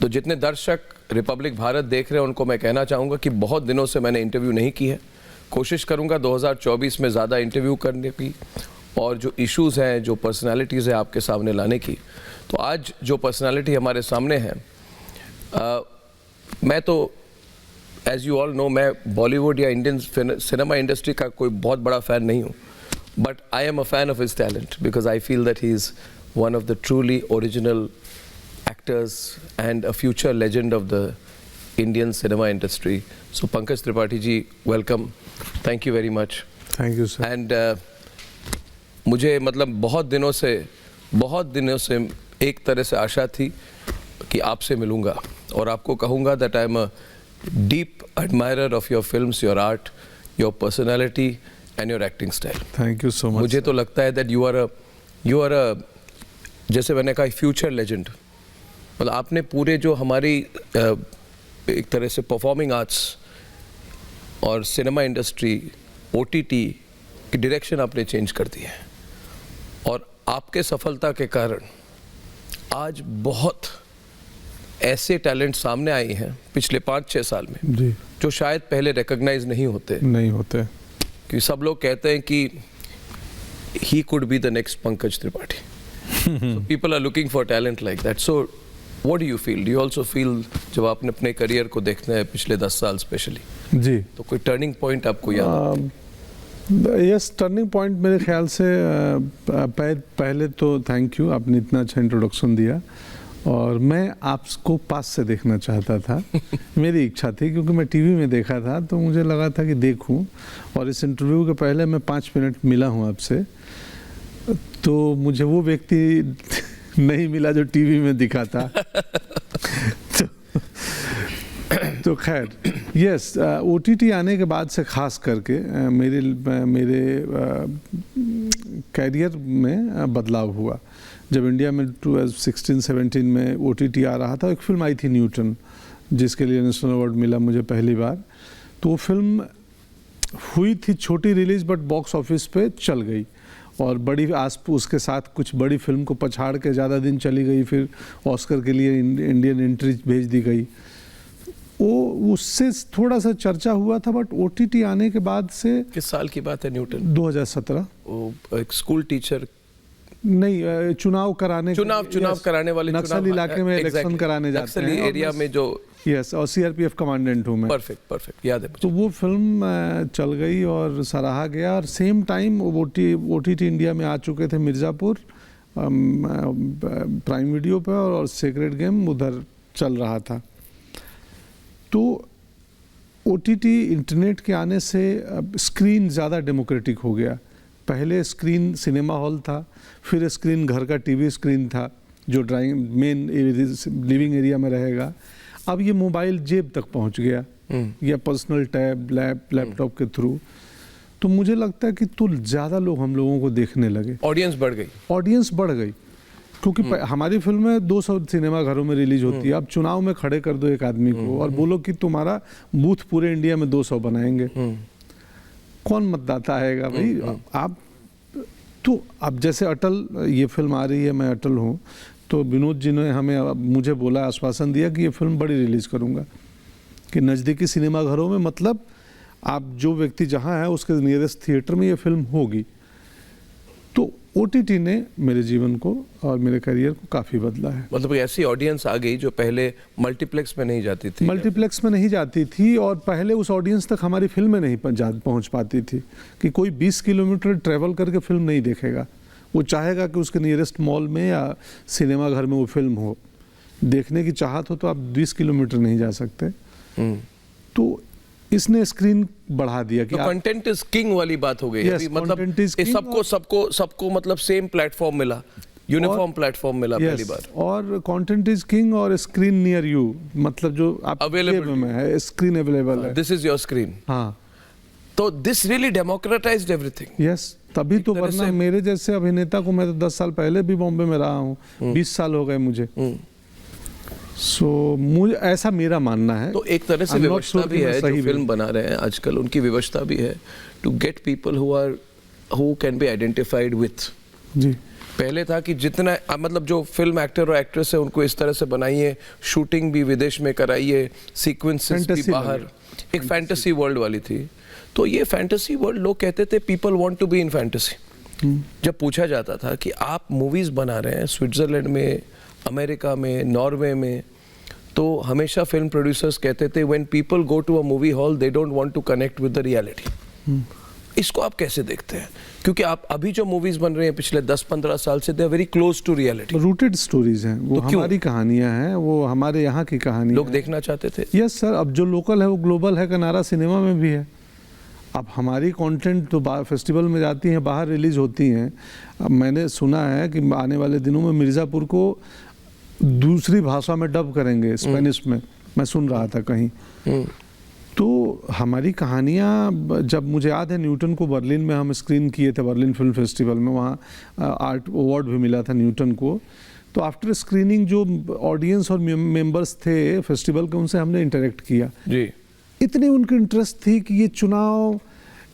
तो जितने दर्शक रिपब्लिक भारत देख रहे हैं उनको मैं कहना चाहूँगा कि बहुत दिनों से मैंने इंटरव्यू नहीं की है, कोशिश करूँगा 2024 में ज़्यादा इंटरव्यू करने की और जो इश्यूज़ हैं, जो पर्सनालिटीज़ हैं आपके सामने लाने की। तो आज जो पर्सनालिटी हमारे सामने है, मैं तो एज़ यू ऑल नो, मैं बॉलीवुड या इंडियन सिनेमा इंडस्ट्री का कोई बहुत बड़ा फ़ैन नहीं हूँ, but I am a fan of his talent because I feel that he is one of the truly original actors and a future legend of the Indian cinema industry. So Pankaj Tripathi ji, welcome. Thank you very much. Thank you, sir. And मुझे मतलब बहुत दिनों से एक तरह से आशा थी कि आपसे मिलूँगा और आपको कहूँगा that I am a deep admirer of your films, your art, your personality and your acting style. Thank you so much. मुझे तो लगता है that you are a जैसे मैंने कहा फ्यूचर लेजेंड। मतलब आपने पूरे जो हमारी एक तरह से परफॉर्मिंग आर्ट्स और सिनेमा इंडस्ट्री, ओटीटी की डायरेक्शन आपने चेंज कर दी है और आपके सफलता के कारण आज बहुत ऐसे टैलेंट सामने आए हैं पिछले 5-6 साल में जी, जो शायद पहले रिकॉग्नाइज नहीं होते कि सब लोग कहते हैं कि he could be the next Pankaj Tripathi. So people are looking for talent like that. So what do you feel? Do you also feel जब आपने अपने करियर को देखते हैं पिछले 10 साल स्पेशली जी, तो कोई टर्निंग पॉइंट आपको याद? यस, टर्निंग पॉइंट मेरे ख्याल से पहले तो थैंक यू, आपने इतना अच्छा इंट्रोडक्शन दिया और मैं आपको पास से देखना चाहता था। मेरी इच्छा थी क्योंकि मैं टीवी में देखा था तो मुझे लगा था कि देखूं, और इस इंटरव्यू के पहले मैं 5 मिनट मिला हूं आपसे, तो मुझे वो व्यक्ति नहीं मिला जो टीवी में दिखा था। तो खैर यस, ओटीटी आने के बाद से खास करके मेरे कैरियर में बदलाव हुआ। जब इंडिया में 2016-17 में ओटीटी आ रहा था, एक फिल्म आई थी न्यूटन, जिसके लिए नेशनल अवार्ड मिला मुझे पहली बार। तो वो फिल्म हुई थी छोटी रिलीज, बट बॉक्स ऑफिस पे चल गई और बड़ी उसके साथ कुछ बड़ी फिल्म को पछाड़ के ज़्यादा दिन चली गई, फिर ऑस्कर के लिए इंडियन एंट्री भेज दी गई। वो उससे थोड़ा सा चर्चा हुआ था, बट ओटीटी आने के बाद से। किस साल की बात है न्यूटन? 2017। वो एक स्कूल टीचर नहीं, चुनाव कराने वाले नक्सल इलाके में इलेक्शन कराने जाते हैं, नक्सली एरिया में जो। यस, और सीआरपीएफ कमांडेंट हूँ मैं। परफेक्ट याद है। तो वो फिल्म चल गई और सराहा गया, और सेम टाइम ओटीटी इंडिया में आ चुके थे मिर्ज़ापुर प्राइम वीडियो पे, और सेक्रेड गेम उधर चल रहा था। तो ओटीटी इंटरनेट के आने से स्क्रीन ज़्यादा डेमोक्रेटिक हो गया। पहले स्क्रीन सिनेमा हॉल था, फिर स्क्रीन घर का टीवी स्क्रीन था जो ड्राइंग मेन लिविंग एरिया में रहेगा। अब ये मोबाइल जेब तक पहुंच गया या पर्सनल टैब लैपटॉप के थ्रू। तो मुझे लगता है कि तो ज़्यादा लोग हम लोगों को देखने लगे, ऑडियंस बढ़ गई क्योंकि हमारी फिल्में 200 सिनेमा घरों में रिलीज होती है। अब चुनाव में खड़े कर दो एक आदमी को और बोलो कि तुम्हारा बूथ पूरे इंडिया में 200 बनाएंगे, कौन मतदाता आएगा भाई? आप तो अब जैसे अटल, ये फिल्म आ रही है, मैं अटल हूँ, तो विनोद जी ने मुझे बोला, आश्वासन दिया कि ये फिल्म बड़ी रिलीज़ करूँगा, कि नज़दीकी सिनेमा घरों में, मतलब आप जो व्यक्ति जहाँ है उसके नियरेस्ट थिएटर में ये फिल्म होगी। तो ओटीटी ने मेरे जीवन को और मेरे करियर को काफ़ी बदला है। मतलब ऐसी ऑडियंस आ गई जो पहले मल्टीप्लेक्स में नहीं जाती थी, और पहले उस ऑडियंस तक हमारी फिल्में नहीं पहुंच पाती थी, कि कोई 20 किलोमीटर ट्रैवल करके फिल्म नहीं देखेगा। वो चाहेगा कि उसके नियरेस्ट मॉल में या सिनेमा घर में वो फिल्म हो। देखने की चाहत हो तो आप 20 किलोमीटर नहीं जा सकते। तो इसने स्क्रीन बढ़ा दिया कि कंटेंट इज किंग वाली बात हो गई। मतलब सबको मतलब सेम प्लेटफॉर्म मिला, यूनिफॉर्म प्लेटफॉर्म मिला पहली बार। और कंटेंट इज किंग और स्क्रीन नियर यू, मतलब जो आप अवेलेबल में है, स्क्रीन अवेलेबल है, दिस इज योर स्क्रीन। हाँ, तो this really democratised everything. Yes, तभी तो, वरना मेरे जैसे अभिनेता को, मैं तो 10 साल पहले भी बॉम्बे में रहा हूँ, 20 साल हो गए मुझे। मुझे ऐसा मेरा मानना है। तो एक तरह से व्यवस्था भी है, जो फिल्म बना रहे हैं आजकल, उनकी व्यवस्था भी है to get people who can be identified with. जी, पहले था कि जितना मतलब जो फिल्म एक्टर और एक्ट्रेस है उनको इस तरह से बनाइए, शूटिंग भी विदेश में कराइए, सीक्वेंसेस भी बाहर, एक फैंटेसी वर्ल्ड वाली थी। तो ये फैंटेसी वर्ल्ड लोग कहते थे people want to be in fantasy. जब पूछा जाता था कि आप मूवीज बना रहे हैं स्विट्जरलैंड में, अमेरिका में, नॉर्वे में, तो हमेशा फिल्म प्रोड्यूसर्स कहते थे when people go to a movie hall they don't want to connect with the reality. इसको आप कैसे देखते हैं? क्योंकि आप अभी जो मूवीज बन रहे हैं पिछले 10-15 साल से, they are very close to reality, rooted stories हैं, वो हमारी कहानियां हैं, वो हमारे यहाँ की कहानी लोग देखना चाहते थे। यस सर, अब जो लोकल है वो ग्लोबल है का नारा सिनेमा में भी है। अब हमारी कंटेंट तो फेस्टिवल में जाती हैं, बाहर रिलीज होती हैं। अब मैंने सुना है कि आने वाले दिनों में मिर्ज़ापुर को दूसरी भाषा में डब करेंगे, स्पेनिश में, मैं सुन रहा था कहीं। तो हमारी कहानियाँ, जब मुझे याद है न्यूटन को बर्लिन में हम स्क्रीन किए थे, बर्लिन फिल्म फेस्टिवल में, वहाँ आर्ट अवार्ड भी मिला था न्यूटन को। तो आफ्टर स्क्रीनिंग जो ऑडियंस और मेंबर्स थे फेस्टिवल के, उनसे हमने इंटरेक्ट किया जी। इतनी उनकी इंटरेस्ट थी कि ये चुनाव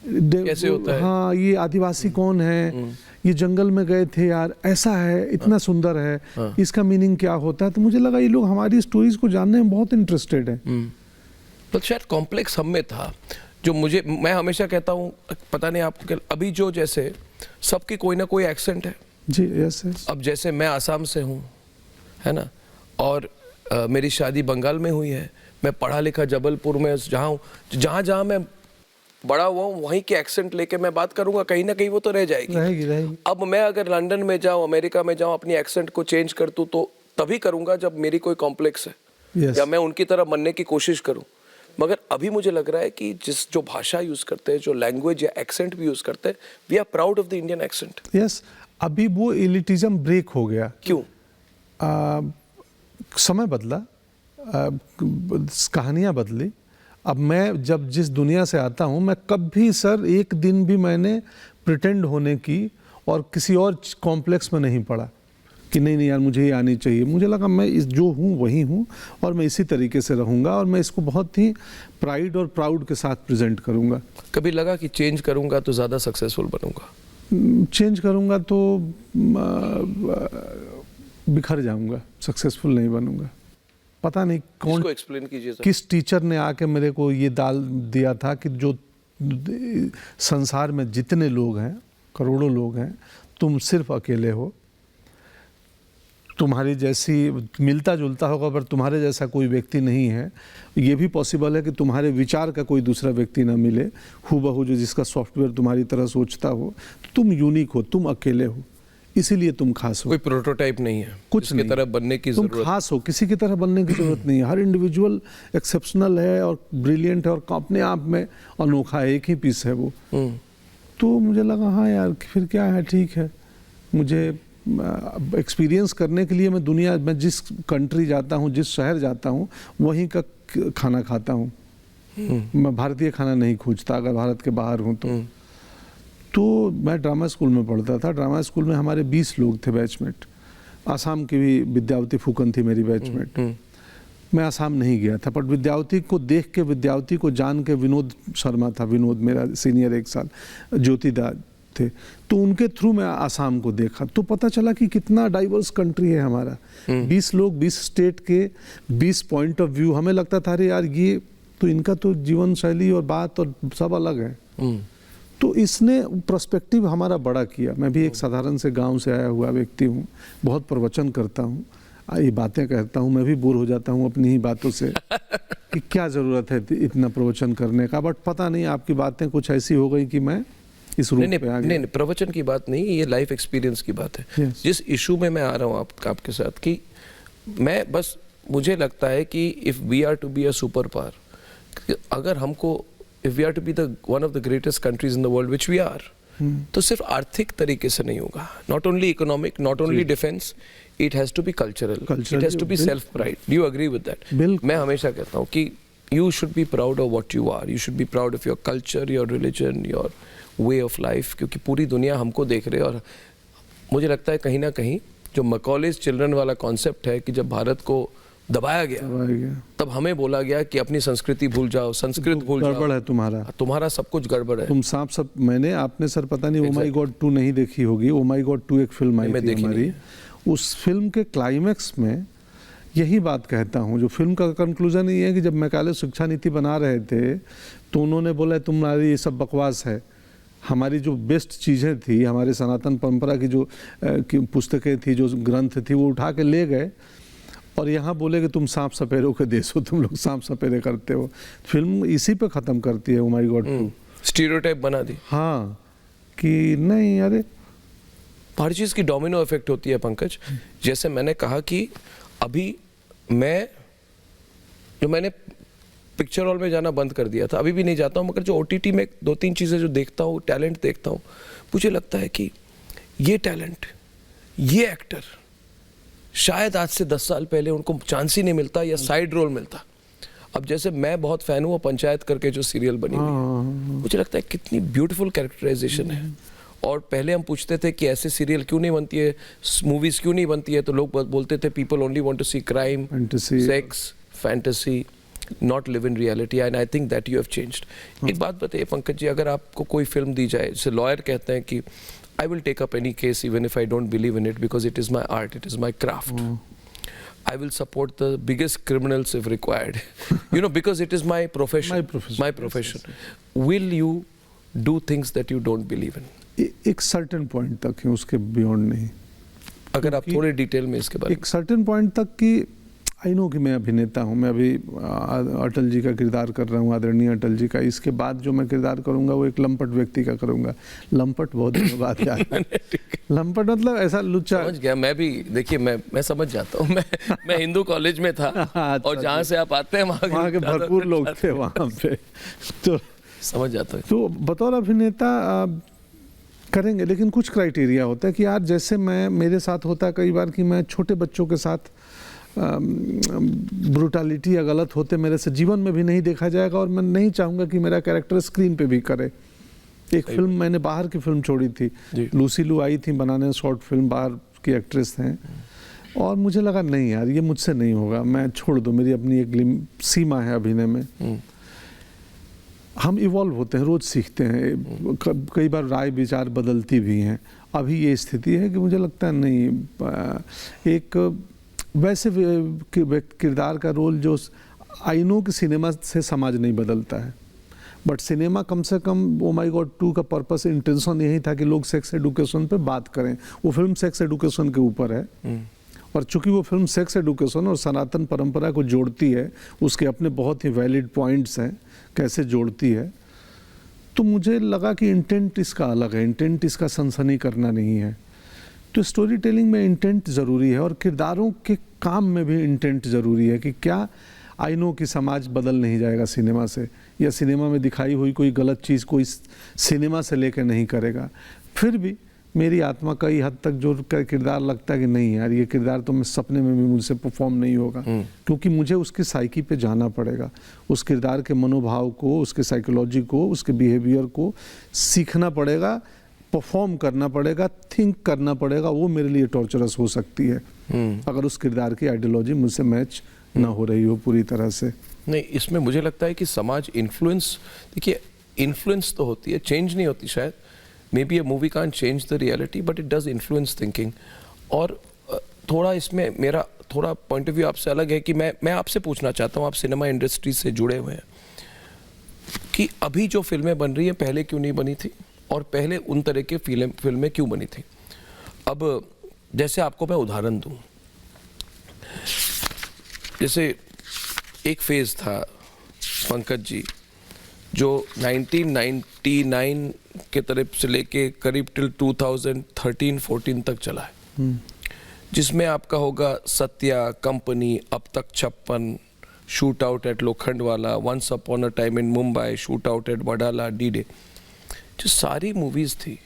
कैसे होता है, हाँ ये आदिवासी कौन है, ये जंगल में गए थे यार, ऐसा है, इतना सुंदर है, इसका मीनिंग क्या होता है। तो मुझे लगा ये लोग हमारी स्टोरीज को जानने में बहुत इंटरेस्टेड है। तो शायद कॉम्प्लेक्स हम में था, जो मैं हमेशा कहता हूँ, पता नहीं आपको क्या, अभी जो जैसे सबकी कोई ना कोई एक्सेंट है जी। Yes yes. अब जैसे मैं आसाम से हूँ, है ना, और मेरी शादी बंगाल में हुई है, मैं पढ़ा लिखा जबलपुर में जहाँ मैं बड़ा हुआ हूँ, वहीं के एक्सेंट लेके मैं बात करूंगा, कहीं ना कहीं वो तो रह जाएगी। अब मैं अगर लंदन में जाऊँ, अमेरिका में जाऊँ, अपनी एक्सेंट को चेंज कर दूँ तो तभी करूंगा जब मेरी कोई कॉम्प्लेक्स है या मैं उनकी तरह बनने की कोशिश करूँ। मगर अभी मुझे लग रहा है कि जो भाषा यूज करते हैं, जो लैंग्वेज या एक्सेंट भी यूज करते हैं, we are proud of the Indian accent. Yes, अभी वो एलिटिज्म ब्रेक हो गया। क्यों? समय बदला, कहानियाँ बदली। अब मैं जब जिस दुनिया से आता हूँ, मैं कभी सर एक दिन भी मैंने प्रिटेंड होने की और किसी और कॉम्प्लेक्स में नहीं पड़ा कि नहीं यार मुझे ये आनी चाहिए। मुझे लगा मैं जो हूँ वही हूँ और मैं इसी तरीके से रहूँगा और मैं इसको बहुत ही प्राइड और प्राउड के साथ प्रेजेंट करूँगा। कभी लगा कि चेंज करूँगा तो ज़्यादा सक्सेसफुल बनूँगा? चेंज करूँगा तो बिखर जाऊँगा, सक्सेसफुल नहीं बनूँगा। पता नहीं कौन, इसको एक्सप्लेन कीजिए। किस टीचर ने आके मेरे को ये डाल दिया था कि जो संसार में जितने लोग हैं, करोड़ों लोग हैं, तुम सिर्फ अकेले हो। तुम्हारी जैसी मिलता जुलता होगा पर तुम्हारे जैसा कोई व्यक्ति नहीं है। ये भी पॉसिबल है कि तुम्हारे विचार का कोई दूसरा व्यक्ति ना मिले हूबहू, जो जिसका सॉफ्टवेयर तुम्हारी तरह सोचता हो। तो तुम यूनिक हो, तुम अकेले हो, इसीलिए तुम खास हो। कोई प्रोटोटाइप नहीं है, कुछ की तरह बनने की जरूरत। तुम खास हो, किसी की तरह बनने की जरूरत नहीं है। हर इंडिविजुअल एक्सेप्शनल है और ब्रिलियंट है और अपने आप में अनोखा है, एक ही पीस है वो। तो मुझे लगा हाँ यार फिर क्या है, ठीक है। मुझे एक्सपीरियंस करने के लिए मैं जिस कंट्री जाता हूँ, जिस शहर जाता हूँ, वहीं का खाना खाता हूँ। मैं भारतीय खाना नहीं खोजता अगर भारत के बाहर हूँ तो मैं ड्रामा स्कूल में पढ़ता था। ड्रामा स्कूल में हमारे 20 लोग थे बैचमेट। आसाम की भी विद्यावती फूकन थी मेरी बैचमेट। मैं आसाम नहीं गया था, पर विद्यावती को देख के, विद्यावती को जान के, विनोद शर्मा था, विनोद मेरा सीनियर 1 साल, ज्योतिदा थे, तो उनके थ्रू मैं आसाम को देखा तो पता चला कि कितना डाइवर्स कंट्री है हमारा। 20 लोग, 20 स्टेट के 20 पॉइंट ऑफ व्यू। हमें लगता था अरे यार ये तो इनका तो जीवन शैली और बात और सब अलग है। तो इसने पर्सपेक्टिव हमारा बड़ा किया। मैं भी एक साधारण से गांव से आया हुआ व्यक्ति हूँ, बहुत प्रवचन करता हूँ, ये बातें कहता हूँ, मैं भी बोर हो जाता हूँ अपनी ही बातों से कि क्या ज़रूरत है इतना प्रवचन करने का। बट पता नहीं आपकी बातें कुछ ऐसी हो गई कि मैं इस रूप पे आ गया। नहीं, प्रवचन की बात नहीं, ये लाइफ एक्सपीरियंस की बात है। yes. जिस इशू में मैं आ रहा हूँ आपके साथ कि मैं बस, मुझे लगता है कि if we are to be a super power, अगर हमको if we are to be the one of the greatest countries in the world which we are, तो सिर्फ आर्थिक तरीके से नहीं होगा, not only economic, not only defence, it has to be cultural, it has to be self pride. Do you agree with that? मैं हमेशा कहता हूँ कि you should be proud of what you are, you should be proud of your culture, your religion, your way of life, क्योंकि पूरी दुनिया हमको देख रहे है। और मुझे लगता है कहीं ना कहीं जो मैकॉलेज चिल्ड्रन वाला कॉन्सेप्ट है कि जब भारत को दबाया गया, तब हमें बोला गया कि अपनी संस्कृति भूल जाओ, संस्कृत भूल जाओ, गड़बड़ है तुम्हारा सब कुछ गड़बड़ है। तुम सब आपने सर पता नहीं ओ माई गॉड 2 नहीं देखी होगी। ओ माई गॉड 2 एक फिल्म आई थी हमारी, उस फिल्म के क्लाइमैक्स में यही बात कहता हूँ, जो फिल्म का कंक्लूजन ये है कि जब मैकाले शिक्षा नीति बना रहे थे तो उन्होंने बोला तुम्हारी ये सब बकवास है, हमारी जो बेस्ट चीज़ें थी, हमारे सनातन परंपरा की जो पुस्तकें थी, जो ग्रंथ थी, वो उठा के ले गए और यहाँ बोले कि तुम सांप सपेरों के देश हो, तुम लोग सांप सपेरे करते हो। फिल्म इसी पे ख़त्म करती है ओ माई गॉड 2। स्टीरियोटाइप बना दी, हाँ, कि नहीं अरे हर चीज़ की डोमिनो इफेक्ट होती है पंकज। जैसे मैंने कहा कि अभी मैंने पिक्चर हॉल में जाना बंद कर दिया था, अभी भी नहीं जाता हूँ, मगर जो OTT में 2-3 चीज़ें जो देखता हूँ, टैलेंट देखता हूँ, मुझे लगता है कि ये टैलेंट, ये एक्टर शायद आज से 10 साल पहले उनको चांस ही नहीं मिलता या साइड रोल मिलता। अब जैसे मैं बहुत फैन हूँ पंचायत करके जो सीरियल बनी हुई है, मुझे लगता है कितनी ब्यूटीफुल कैरेक्टराइजेशन है। और पहले हम पूछते थे कि ऐसे सीरियल क्यों नहीं बनती है, मूवीज क्यों नहीं बनती है, तो लोग बोलते थे people only want to see crime, sex, fantasy, not live in reality, and I think that you have changed. एक बात बताइए पंकज जी, अगर आपको कोई फिल्म दी जाए, जैसे लॉयर कहते हैं कि I will take up any case even if I don't believe in it because it is my art, it is my craft, I will support the biggest criminals if required, you know, because it is my profession. My profession. Will you do things that you don't believe in? एक certain point तक है, उसके beyond नहीं। अगर आप थोड़े detail में इसके बारे में। एक सर्टेन पॉइंट तक कि आई नो कि मैं अभिनेता हूँ, मैं अभी अटल जी का किरदार कर रहा हूँ, आदरणीय अटल जी का। इसके बाद जो मैं किरदार करूँगा वो एक लंपट व्यक्ति का करूँगा। लंपट बहुत दिनों बाद याद है। लंपट मतलब ऐसा लुच्चा। समझ गया मैं भी, देखिए मैं समझ जाता हूँ। मैं हिंदू कॉलेज में था और जहाँ से आप आते हैं वहाँ के भरपूर लोग थे वहाँ पे, तो समझ जाता है। तो बतौर अभिनेता करेंगे, लेकिन कुछ क्राइटेरिया होता है कि यार जैसे मेरे साथ होता है कई बार कि मैं छोटे बच्चों के साथ ब्रूटलिटी या गलत होते मेरे से जीवन में भी नहीं देखा जाएगा, और मैं नहीं चाहूँगा कि मेरा कैरेक्टर स्क्रीन पे भी करे। एक फिल्म मैंने बाहर की फिल्म छोड़ी थी, लूसी लू आई थी बनाने, शॉर्ट फिल्म, बाहर की एक्ट्रेस हैं, और मुझे लगा नहीं यार ये मुझसे नहीं होगा, मैं छोड़ दूँ, मेरी अपनी एक सीमा है अभिनय में। हम इवॉल्व होते हैं, रोज़ सीखते हैं, कई बार राय विचार बदलती भी हैं। अभी ये स्थिति है कि मुझे लगता है नहीं, एक वैसे किरदार का रोल जो आई नो कि सिनेमा से समाज नहीं बदलता है, बट सिनेमा कम से कम ओ माई गॉड 2 का पर्पस, इंटेंशन यही था कि लोग सेक्स एडुकेशन पे बात करें। वो फिल्म सेक्स एडुकेशन के ऊपर है, और चूंकि वो फिल्म सेक्स एडुकेशन और सनातन परंपरा को जोड़ती है, उसके अपने बहुत ही वैलिड पॉइंट्स हैं कैसे जोड़ती है, तो मुझे लगा कि इंटेंट इसका अलग है, इंटेंट इसका सनसनी करना नहीं है। तो स्टोरी टेलिंग में इंटेंट ज़रूरी है, और किरदारों के काम में भी इंटेंट ज़रूरी है कि क्या आई नो कि समाज बदल नहीं जाएगा सिनेमा से, या सिनेमा में दिखाई हुई कोई गलत चीज़ कोई सिनेमा से लेकर नहीं करेगा। फिर भी मेरी आत्मा कई हद तक जो किरदार लगता है कि नहीं यार ये किरदार तो मैं सपने में भी मुझसे परफॉर्म नहीं होगा, क्योंकि मुझे उसकी साइकी पे जाना पड़ेगा, उस किरदार के मनोभाव को, उसके साइकोलॉजी को, उसके बिहेवियर को सीखना पड़ेगा, परफॉर्म करना पड़ेगा, थिंक करना पड़ेगा। वो मेरे लिए टॉर्चरस हो सकती है अगर उस किरदार की आइडियोलॉजी मुझसे मैच ना हो रही हो पूरी तरह से। नहीं, इसमें मुझे लगता है कि समाज इन्फ्लुएंस, देखिए इन्फ्लुएंस तो होती है, चेंज नहीं होती शायद। May be a movie can't change the reality but it does influence thinking. और थोड़ा इसमें मेरा थोड़ा पॉइंट ऑफ व्यू आपसे अलग है कि मैं आपसे पूछना चाहता हूँ, आप सिनेमा इंडस्ट्री से जुड़े हुए हैं, कि अभी जो फिल्में बन रही हैं पहले क्यों नहीं बनी थी, और पहले उन तरह के फिल्में क्यों बनी थी। अब जैसे आपको मैं उदाहरण दूं, जैसे एक फेज था पंकज जी जो 1999 के तरफ से लेके करीब टिल 2013-14 तक चला है, जिसमें आपका होगा सत्या, कंपनी, अब तक 56, shootout at Lokhandwala, once upon a time in Mumbai, shootout at Wadala, D Day. जो सारी मूवीज थी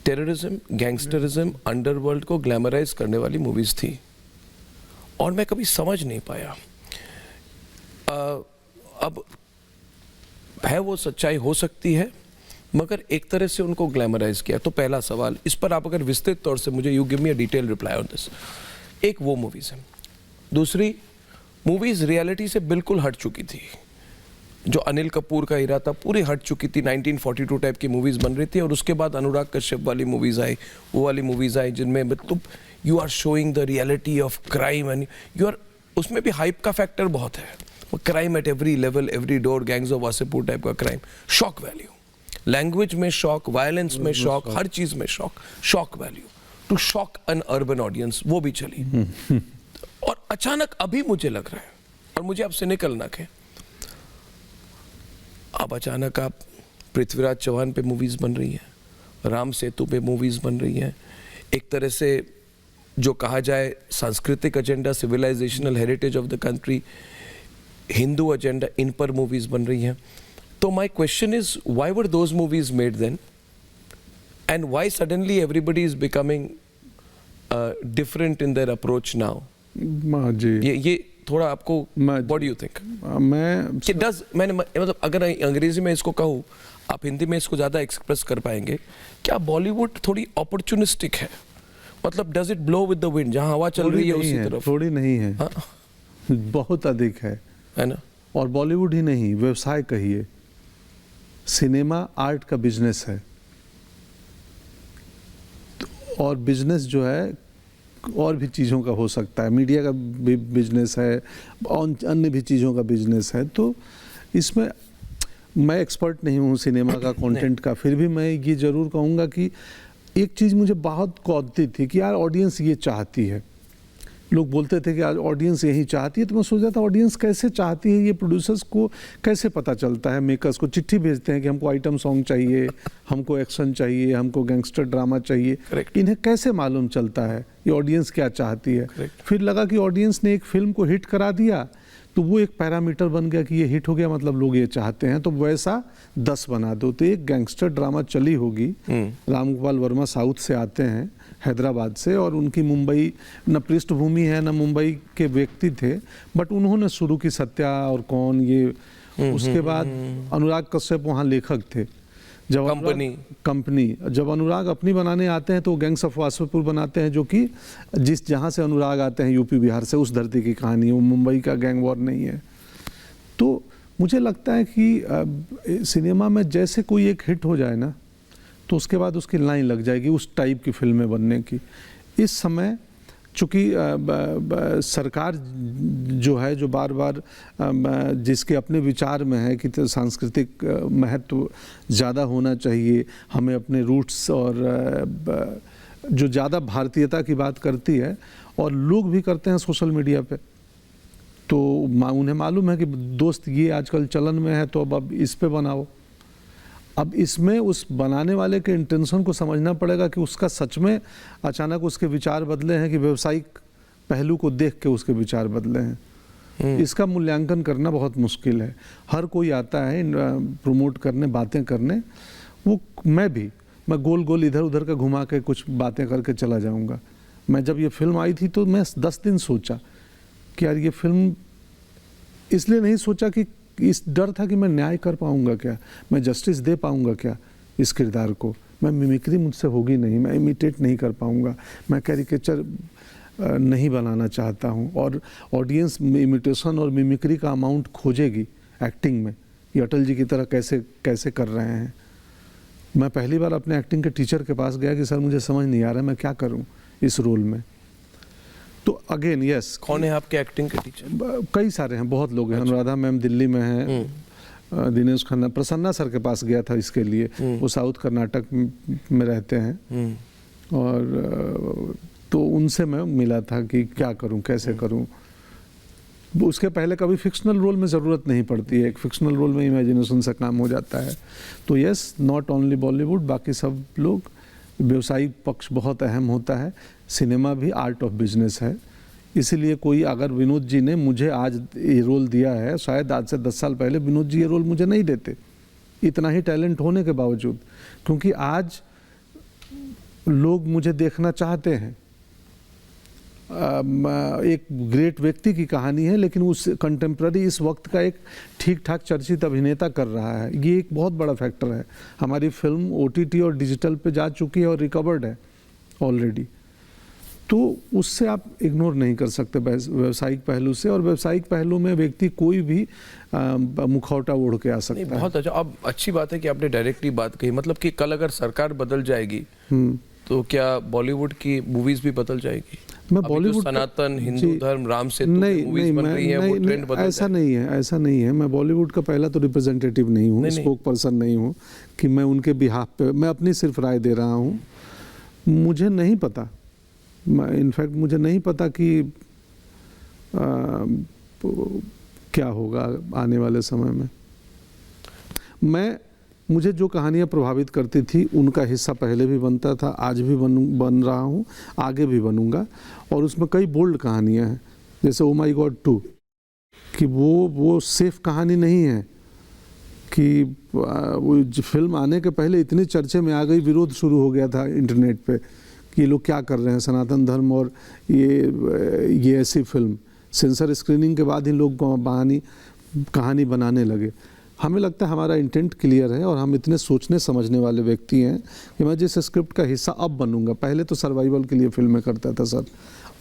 टेररिज्म, गैंगस्टरिज्म, अंडरवर्ल्ड को ग्लैमराइज करने वाली मूवीज थी, और मैं कभी समझ नहीं पाया। अब है वो सच्चाई हो सकती है, मगर एक तरह से उनको ग्लैमराइज किया। तो पहला सवाल इस पर आप अगर विस्तृत तौर से मुझे, you give me a detail reply on this. एक वो मूवीज है, दूसरी मूवीज रियलिटी से बिल्कुल हट चुकी थी। जो अनिल कपूर का हीरा था पूरी हट चुकी थी, 1942 टाइप की मूवीज बन रही थी, और उसके बाद अनुराग कश्यप वाली मूवीज आई, वो वाली मूवीज आई जिनमें मतलब you are showing the reality of crime and you are, उसमें भी हाइप का फैक्टर बहुत है, crime at every level, every door, gangs of Wasseypur type का क्राइम, शॉक वैल्यू, लैंग्वेज में शॉक, वायलेंस में शॉक, हर चीज में shock, shock value to shock an urban audience, वो भी चली। और अचानक अभी मुझे लग रहा है, और मुझे आपसे निकलना है, अब अचानक आप पृथ्वीराज चौहान पे मूवीज बन रही है, राम सेतु पे मूवीज बन रही है, एक तरह से जो कहा जाए सांस्कृतिक agenda, civilisational heritage of the country, Hindu agenda, इन पर मूवीज बन रही हैं। तो my question is why were those movies made then and why suddenly everybody is becoming different in their approach now? जी ये थोड़ा आपको व्हाट डू यू थिंक? मैंने मतलब अगर अंग्रेजी में इसको कहूँ, आप हिंदी में इसको ज़्यादा एक्सप्रेस कर पाएंगे, क्या बॉलीवुड थोड़ी अपॉर्चुनिस्टिक है? मतलब does it blow with the wind, जहाँ हवा चल रही है उसी तरफ? थोड़ी नहीं है, हाँ? बहुत अधिक है ना? और बॉलीवुड ही नहीं, व्यवसाय कहिए, सिनेमा आर्ट का बिजनेस है, और बिजनेस जो है और भी चीज़ों का हो सकता है, मीडिया का भी बिजनेस है, अन्य भी चीज़ों का बिजनेस है। तो इसमें मैं एक्सपर्ट नहीं हूँ सिनेमा का, कंटेंट का, फिर भी मैं ये ज़रूर कहूँगा कि एक चीज़ मुझे बहुत कौतती थी कि यार ऑडियंस ये चाहती है, लोग बोलते थे कि आज ऑडियंस यही चाहती है, तो मैं सोचा था ऑडियंस कैसे चाहती है, ये प्रोड्यूसर्स को कैसे पता चलता है? मेकर्स को चिट्ठी भेजते हैं कि हमको आइटम सॉन्ग चाहिए, हमको एक्शन चाहिए, हमको गैंगस्टर ड्रामा चाहिए, इन्हें कैसे मालूम चलता है ये ऑडियंस क्या चाहती है? फिर लगा कि ऑडियंस ने एक फिल्म को हिट करा दिया, तो वो एक पैरामीटर बन गया कि ये हिट हो गया, मतलब लोग ये चाहते हैं, तो वैसा 10 बना दो। तो एक गैंगस्टर ड्रामा चली होगी, रामगोपाल वर्मा साउथ से आते हैं, हैदराबाद से, और उनकी मुंबई न पृष्ठभूमि है न मुंबई के व्यक्ति थे, बट उन्होंने शुरू की सत्या और कौन ये, उसके बाद अनुराग कश्यप वहाँ लेखक थे, जब कंपनी जब अनुराग अपनी बनाने आते हैं तो गैंग्स ऑफ वासेपुर बनाते हैं, जो कि जहाँ से अनुराग आते हैं यूपी बिहार से, उस धरती की कहानी, वो मुंबई का गैंग वॉर नहीं है। तो मुझे लगता है कि सिनेमा में जैसे कोई एक हिट हो जाए ना, तो उसके बाद उसकी लाइन लग जाएगी उस टाइप की फिल्में बनने की। इस समय चूँकि सरकार जो है, जो बार बार जिसके अपने विचार में है कि सांस्कृतिक महत्व ज़्यादा होना चाहिए, हमें अपने रूट्स और जो ज़्यादा भारतीयता की बात करती है, और लोग भी करते हैं सोशल मीडिया पे, तो उन्हें मालूम है कि दोस्त ये आजकल चलन में है, तो अब इस पे बनाओ। अब इसमें उस बनाने वाले के इंटेंशन को समझना पड़ेगा कि उसका सच में अचानक उसके विचार बदले हैं कि व्यवसायिक पहलू को देख के उसके विचार बदले हैं। इसका मूल्यांकन करना बहुत मुश्किल है। हर कोई आता है प्रमोट करने, बातें करने, वो मैं गोल गोल इधर उधर का घुमा के कुछ बातें करके चला जाऊंगा। मैं जब ये फिल्म आई थी तो मैं 10 दिन सोचा कि यार ये फिल्म, इसलिए नहीं सोचा कि इस डर था कि मैं न्याय कर पाऊंगा क्या, मैं जस्टिस दे पाऊंगा क्या इस किरदार को, मैं मिमिक्री मुझसे होगी नहीं, मैं इमिटेट नहीं कर पाऊंगा, मैं कैरिकेचर नहीं बनाना चाहता हूं, और ऑडियंस इमिटेशन और मिमिक्री का अमाउंट खोजेगी एक्टिंग में, ये अटल जी की तरह कैसे कैसे कर रहे हैं। मैं पहली बार अपने एक्टिंग के टीचर के पास गया कि सर मुझे समझ नहीं आ रहा मैं क्या करूँ इस रोल में। तो अगेन यस, कौन है आपके एक्टिंग के टीचर? कई सारे हैं, बहुत लोग हैं। अनुराधा मैम दिल्ली में हैं, दिनेश खन्ना, प्रसन्ना सर के पास गया था इसके लिए, वो साउथ कर्नाटक में रहते हैं, और तो उनसे मैं मिला था कि क्या करूं, कैसे करूं। उसके पहले कभी फिक्शनल रोल में ज़रूरत नहीं पड़ती है, एक फिक्शनल रोल में इमेजिनेशन से काम हो जाता है। तो यस, नॉट ओनली बॉलीवुड, बाकी सब लोग, व्यवसायिक पक्ष बहुत अहम होता है, सिनेमा भी आर्ट ऑफ बिजनेस है। इसीलिए कोई अगर विनोद जी ने मुझे आज ये रोल दिया है, शायद आज से 10 साल पहले विनोद जी ये रोल मुझे नहीं देते, इतना ही टैलेंट होने के बावजूद, क्योंकि आज लोग मुझे देखना चाहते हैं। एक ग्रेट व्यक्ति की कहानी है, लेकिन उस कंटेम्प्ररी इस वक्त का एक ठीक ठाक चर्चित अभिनेता कर रहा है, ये एक बहुत बड़ा फैक्टर है। हमारी फिल्म OTT और डिजिटल पे जा चुकी है और रिकवर्ड है ऑलरेडी। तो उससे आप इग्नोर नहीं कर सकते व्यावसायिक पहलू से, और व्यावसायिक पहलू में व्यक्ति कोई भी मुखौटा ओढ़ के आ सकता है। बहुत अच्छा, अब अच्छी बात है कि आपने डायरेक्टली बात कही, मतलब कि कल अगर सरकार बदल जाएगी तो क्या बॉलीवुड की मूवीज भी बदल जाएगी? मैं बॉलीवुड सनातन हिंदू धर्म राम सेतु मूवीज बन रही है, वो ट्रेंड बदल ऐसा नहीं है, ऐसा नहीं है। मैं बॉलीवुड का पहला तो रिप्रेजेंटेटिव नहीं हूँ, स्पोक पर्सन नहीं हूँ कि मैं उनके बिहाफ पे, मैं अपनी सिर्फ राय दे रहा हूँ। मुझे नहीं पता, इनफैक्ट मुझे नहीं पता कि क्या होगा आने वाले समय में। मुझे जो कहानियाँ प्रभावित करती थी उनका हिस्सा पहले भी बनता था, आज भी बन रहा हूँ, आगे भी बनूंगा। और उसमें कई बोल्ड कहानियाँ हैं, जैसे ओ माई गॉड 2, कि वो सेफ कहानी नहीं है कि वो फिल्म आने के पहले इतनी चर्चे में आ गई, विरोध शुरू हो गया था इंटरनेट पे कि ये लोग क्या कर रहे हैं, सनातन धर्म और ये ऐसी फिल्म। सेंसर स्क्रीनिंग के बाद ही लोग कहानी बनाने लगे। हमें लगता है हमारा इंटेंट क्लियर है और हम इतने सोचने समझने वाले व्यक्ति हैं कि मैं जिस स्क्रिप्ट का हिस्सा अब बनूंगा, पहले तो सर्वाइवल के लिए फिल्में करता था सर,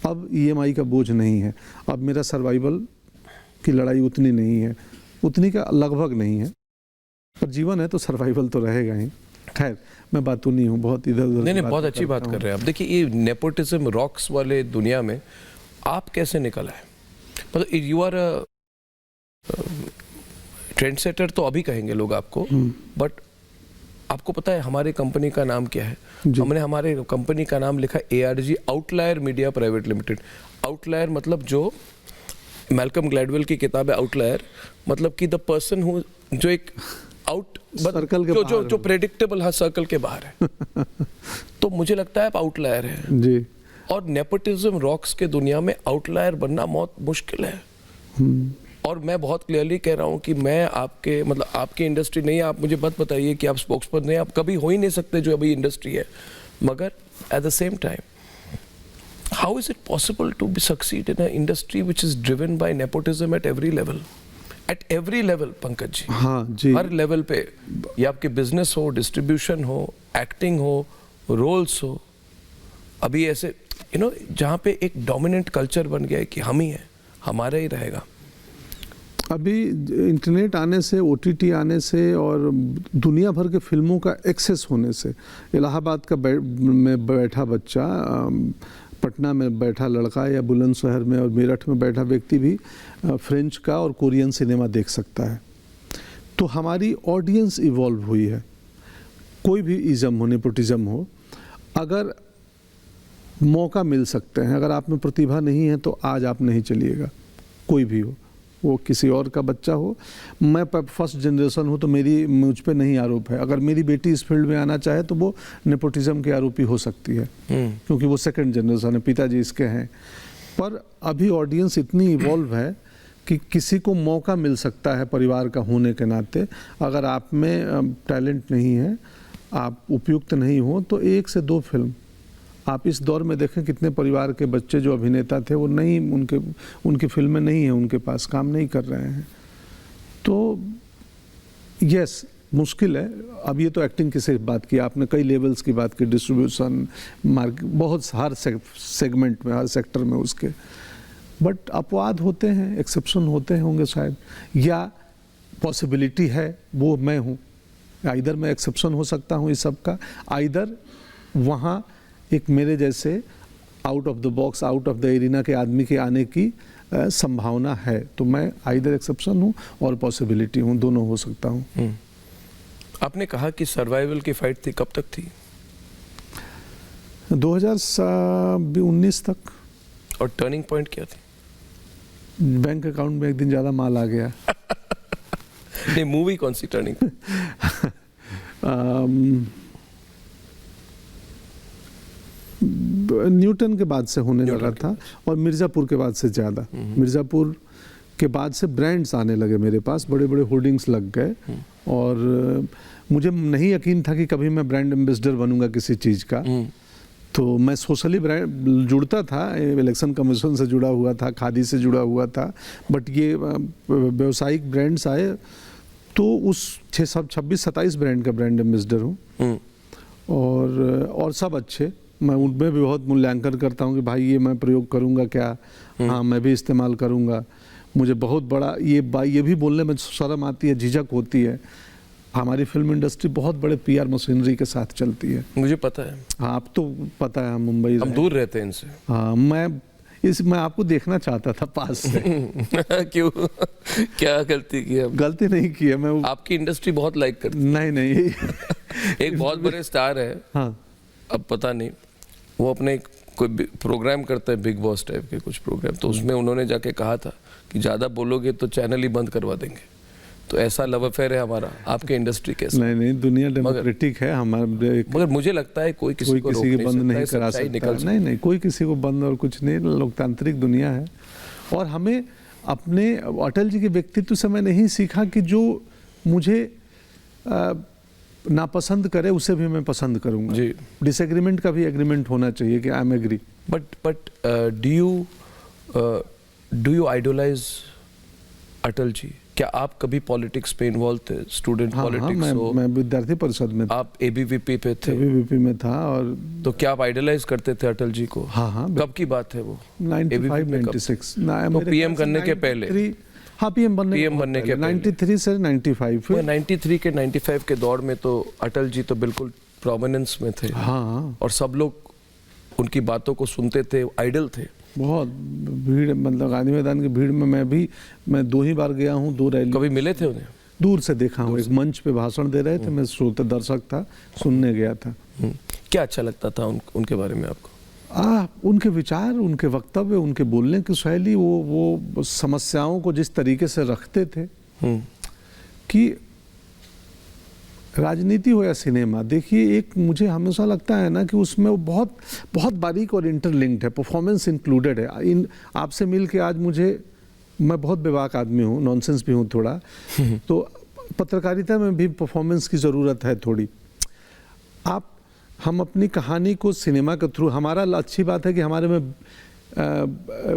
अब EMI का बोझ नहीं है, अब मेरा सर्वाइवल की लड़ाई उतनी नहीं है, उतनी का लगभग नहीं है, पर जीवन है तो सर्वाइवल तो रहेगा ही। खैर मैं बातू नहीं हूँ, बहुत इधर उधर। नहीं, बहुत अच्छी बात कर रहे हैं आप। देखिए ये नेपोटिज्म रॉक्स वाले दुनिया में आप कैसे निकल आए? मतलब यू आर ट्रेंड सेटर तो अभी कहेंगे लोग आपको, बट आपको पता है हमारे कंपनी का नाम क्या है? हमने हमारे कंपनी का नाम लिखा ARG, outlier media private limited. Outlier मतलब जो मैल्कम ग्लैडवेल की किताब है आउटलायर, मतलब कि द पर्सन हु जो एक आउट सर्कल के जो प्रेडिक्टेबल है, सर्कल के बाहर है। तो मुझे लगता है आप आउटलायर हैं जी। और नेपोटिज्म रॉक्स के दुनिया में आउटलायर बनना बहुत मुश्किल है। और मैं बहुत क्लियरली कह रहा हूँ कि मैं आपके मतलब आपकी इंडस्ट्री नहीं है, आप मुझे मत बताइए कि आप स्पोक्सपर्सन नहीं, आप कभी हो ही नहीं सकते जो अभी इंडस्ट्री है। मगर at the same time how is it possible to be succeed in a industry which is driven by nepotism at every level? At every level Pankaj ji, हाँ जी, हर लेवल पे, ये आपके बिजनेस हो, डिस्ट्रीब्यूशन हो, एक्टिंग हो, रोल्स हो, अभी ऐसे जहाँ पे एक डोमिनेंट कल्चर बन गया है कि हम ही हैं, हमारा ही रहेगा। अभी इंटरनेट आने से, OTT आने से और दुनिया भर के फिल्मों का एक्सेस होने से, इलाहाबाद का में बैठा बच्चा, पटना में बैठा लड़का या बुलंदशहर में और मेरठ में बैठा व्यक्ति भी फ्रेंच का और कोरियन सिनेमा देख सकता है। तो हमारी ऑडियंस इवॉल्व हुई है। कोई भी इज़म हो, नेपोटिज्म हो, अगर मौका मिल सकते हैं, अगर आप में प्रतिभा नहीं है तो आज आप नहीं चलिएगा, कोई भी हो, वो किसी और का बच्चा हो। मैं फर्स्ट जनरेशन हूँ तो मुझ पे नहीं आरोप है। अगर मेरी बेटी इस फील्ड में आना चाहे तो वो नेपोटिज्म के आरोपी हो सकती है, क्योंकि वो सेकंड जनरेशन है, पिताजी इसके हैं। पर अभी ऑडियंस इतनी इवॉल्व है कि किसी को मौका मिल सकता है परिवार का होने के नाते। अगर आप में टैलेंट नहीं है, आप उपयुक्त नहीं हो, तो 1 से 2 फिल्म आप इस दौर में देखें, कितने परिवार के बच्चे जो अभिनेता थे वो नहीं, उनकी फिल्में नहीं है, उनके पास काम नहीं कर रहे हैं। तो यस, मुश्किल है। अब ये तो एक्टिंग की सिर्फ बात की आपने, कई लेवल्स की बात की, डिस्ट्रीब्यूशन, मार्केट, बहुत हर सेगमेंट में, हर सेक्टर में उसके। बट अपवाद होते हैं, एक्सेप्शन होते होंगे शायद, या पॉसिबिलिटी है वो मैं हूँ। आइदर मैं एक्सेप्शन हो सकता हूँ इस सब का, आइदर वहाँ एक मेरे जैसे out of the box, out of the arena के आदमी के आने की संभावना है। तो मैं आइदर एक्सेप्शन हूँ और पॉसिबिलिटी हूँ, दोनों हो सकता हूँ। आपने कहा कि सर्वाइवल की फाइट थी, कब तक थी? 2019 तक। और टर्निंग पॉइंट क्या थी? बैंक अकाउंट में एक दिन ज़्यादा माल आ गया। नहीं, मूवी कौन सी टर्निंग? न्यूटन के बाद से होने लगा था, और मिर्ज़ापुर के बाद से ज़्यादा। मिर्ज़ापुर के बाद से ब्रांड्स आने लगे मेरे पास, बड़े बड़े होर्डिंग्स लग गए, और मुझे नहीं यकीन था कि कभी मैं ब्रांड एम्बेसडर बनूंगा किसी चीज़ का। तो मैं सोशली ब्रांड जुड़ता था, इलेक्शन कमीशन से जुड़ा हुआ था, खादी से जुड़ा हुआ था, बट ये व्यावसायिक ब्रांड्स आए तो उस 26-27 ब्रांड का ब्रांड एम्बेसडर हूँ, और सब अच्छे, मैं उनमें भी बहुत मूल्यांकन करता हूँ कि भाई ये मैं प्रयोग करूँगा क्या, हाँ मैं भी इस्तेमाल करूँगा। मुझे बहुत बड़ा ये भी बोलने में शर्म आती है, झिझक होती है। हमारी फिल्म इंडस्ट्री बहुत बड़े पीआर मशीनरी के साथ चलती है। मुझे पता है। हाँ, आप तो पता है, हम मुंबई हम दूर रहते हैं इनसे। हाँ, मैं आपको देखना चाहता था पास से। क्यों? क्या गलती की है? गलती नहीं की है मैं। आपकी इंडस्ट्री बहुत लाइक करती है। नहीं एक बहुत बड़े स्टार है, हाँ, अब पता नहीं, वो अपने कोई प्रोग्राम करता है, बिग बॉस टाइप के कुछ प्रोग्राम, तो उसमें उन्होंने जाके कहा था कि ज़्यादा बोलोगे तो चैनल ही बंद करवा देंगे। तो ऐसा लव अफेयर है हमारा आपके इंडस्ट्री के साथ। नहीं, दुनिया डेमोक्रेटिक है हमारे, मगर मुझे लगता है कोई किसी को बंद नहीं करा सकता। नहीं, कोई किसी को बंद और कुछ नहीं, लोकतांत्रिक दुनिया है। और हमें अपने अटल जी के व्यक्तित्व से मैंने नहीं सीखा कि जो मुझे नापसंद करे उसे भी मैं पसंद करूंगा। जी, डिसएग्रीमेंट का भी एग्रीमेंट होना चाहिए कि I am agree. But do you idolise Atal ji? क्या आप कभी पॉलिटिक्स में इन्वॉल्व थे? Student politics? मैं विद्यार्थी परिषद में था। आप एबीवीपी पे थे? एबीवीपी में था। और तो क्या आप आइडलाइज करते थे अटल जी को? हाँ। कब की बात है वो? 95-96। तो पीएम करने के पहले? हाँ, पीएम बनने के 93 से 95। 93 के 95 के दौर में तो अटल जी तो बिल्कुल प्रोमिनेंस में थे। हाँ, और सब लोग उनकी बातों को सुनते थे, आइडल थे। बहुत भीड़, मतलब गांधी मैदान की भीड़ में मैं 2 ही बार गया हूँ, 2 रैली। कभी मिले थे उन्हें? दूर से देखा हूँ, एक मंच पे भाषण दे रहे थे, मैं श्रोता दर्शक था, सुनने गया था। क्या अच्छा लगता था उनके बारे में आपको? उनके विचार, उनके वक्तव्य, उनके बोलने की शैली, वो समस्याओं को जिस तरीके से रखते थे कि राजनीति हो या सिनेमा, देखिए एक मुझे हमेशा लगता है ना कि उसमें वो बहुत बहुत बारीक और इंटरलिंक्ड है, परफॉर्मेंस इंक्लूडेड है। आपसे मिल के आज मैं बहुत बेबाक आदमी हूँ, नॉनसेंस भी हूँ थोड़ा, तो पत्रकारिता में भी परफॉर्मेंस की ज़रूरत है थोड़ी। हम अपनी कहानी को सिनेमा के थ्रू, हमारा अच्छी बात है कि हमारे में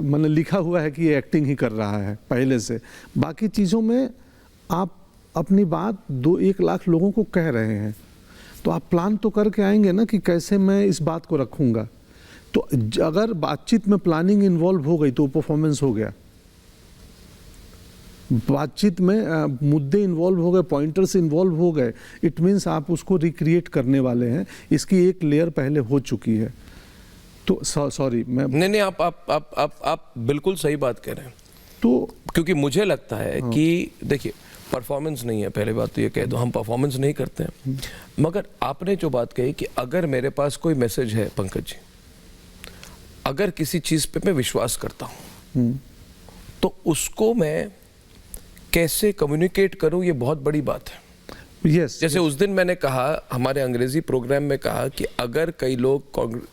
मैंने लिखा हुआ है कि ये एक्टिंग ही कर रहा है पहले से। बाकी चीज़ों में आप अपनी बात 1 लाख लोगों को कह रहे हैं, तो आप प्लान तो करके आएंगे ना कि कैसे मैं इस बात को रखूंगा। तो अगर बातचीत में प्लानिंग इन्वॉल्व हो गई तो परफॉर्मेंस हो गया। बातचीत में मुद्दे इन्वॉल्व हो गए, पॉइंटर्स इन्वॉल्व हो गए, इट मीन्स आप उसको रिक्रिएट करने वाले हैं। इसकी एक लेयर पहले हो चुकी है। तो सॉरी, मैं नहीं, आप बिल्कुल सही बात कह रहे हैं। तो क्योंकि मुझे लगता है कि देखिए, परफॉर्मेंस नहीं है, पहले बात तो ये कह दो, हम परफॉर्मेंस नहीं करते हैं। मगर आपने जो बात कही कि अगर मेरे पास कोई मैसेज है पंकज जी, अगर किसी चीज़ पे मैं विश्वास करता हूँ तो उसको मैं कैसे कम्युनिकेट करूँ, ये बहुत बड़ी बात है। जैसे उस दिन मैंने कहा, हमारे अंग्रेजी प्रोग्राम में कहा कि अगर कई लोग